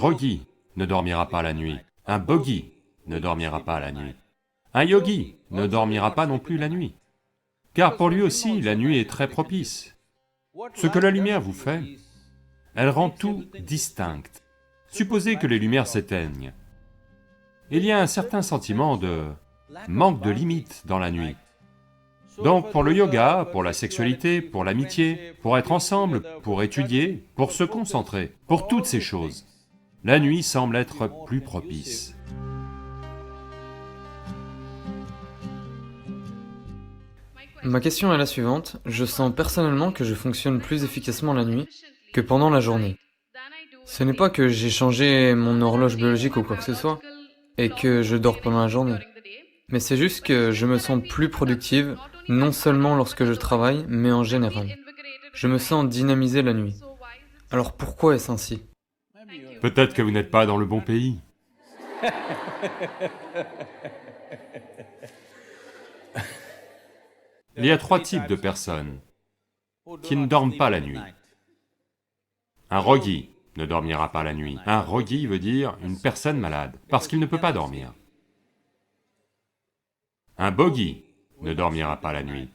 rogi ne dormira pas la nuit, un bogi ne dormira pas la nuit, un yogi ne dormira pas non plus la nuit, car pour lui aussi la nuit est très propice. Ce que la lumière vous fait, elle rend tout distinct. Supposez que les lumières s'éteignent. Il y a un certain sentiment de manque de limite dans la nuit. Donc pour le yoga, pour la sexualité, pour l'amitié, pour être ensemble, pour étudier, pour se concentrer, pour toutes ces choses, la nuit semble être plus propice. Ma question est la suivante, je sens personnellement que je fonctionne plus efficacement la nuit que pendant la journée. Ce n'est pas que j'ai changé mon horloge biologique ou quoi que ce soit, et que je dors pendant la journée. Mais c'est juste que je me sens plus productive, non seulement lorsque je travaille, mais en général. Je me sens dynamisé la nuit. Alors pourquoi est-ce ainsi? Peut-être que vous n'êtes pas dans le bon pays. Il y a trois types de personnes qui ne dorment pas la nuit. Un rogi ne dormira pas la nuit. Un rogi veut dire une personne malade, parce qu'il ne peut pas dormir. Un bogi ne dormira pas la nuit.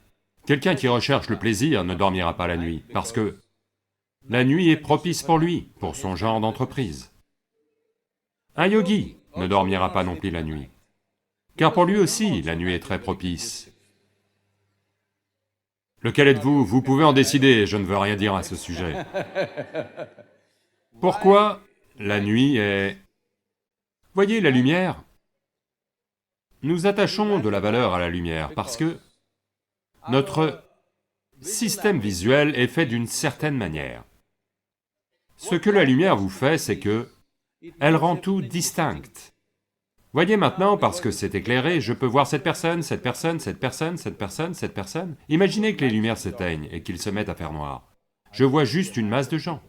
Quelqu'un qui recherche le plaisir ne dormira pas la nuit, parce que la nuit est propice pour lui, pour son genre d'entreprise. Un yogi ne dormira pas non plus la nuit, car pour lui aussi, la nuit est très propice. Lequel êtes-vous? Vous pouvez en décider, je ne veux rien dire à ce sujet. Pourquoi la nuit est... Voyez, la lumière, nous attachons de la valeur à la lumière parce que notre système visuel est fait d'une certaine manière. Ce que la lumière vous fait, c'est que elle rend tout distinct. Voyez maintenant, parce que c'est éclairé, je peux voir cette personne, cette personne, cette personne, cette personne, cette personne. Imaginez que les lumières s'éteignent et qu'ils se mettent à faire noir. Je vois juste une masse de gens.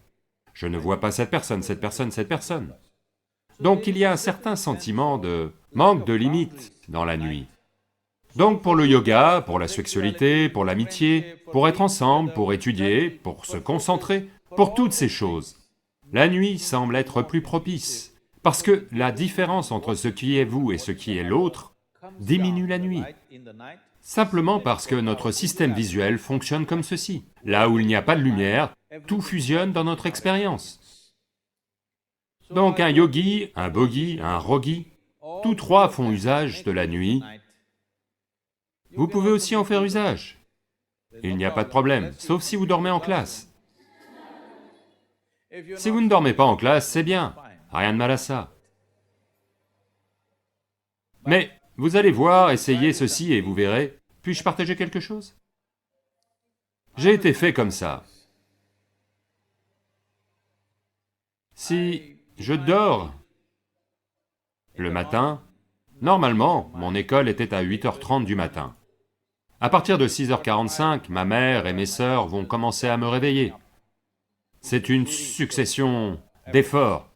Je ne vois pas cette personne, cette personne, cette personne. Donc il y a un certain sentiment de manque de limite dans la nuit. Donc pour le yoga, pour la sexualité, pour l'amitié, pour être ensemble, pour étudier, pour se concentrer, pour toutes ces choses, la nuit semble être plus propice, parce que la différence entre ce qui est vous et ce qui est l'autre diminue la nuit, simplement parce que notre système visuel fonctionne comme ceci. Là où il n'y a pas de lumière, tout fusionne dans notre expérience. Donc un yogi, un bogi, un rogi, tous trois font usage de la nuit. Vous pouvez aussi en faire usage. Il n'y a pas de problème, sauf si vous dormez en classe. Si vous ne dormez pas en classe, c'est bien, rien de mal à ça. Mais vous allez voir, essayez ceci et vous verrez. Puis-je partager quelque chose? J'ai été fait comme ça. Si je dors le matin, normalement, mon école était à 8h30 du matin. À partir de 6h45, ma mère et mes sœurs vont commencer à me réveiller. C'est une succession d'efforts.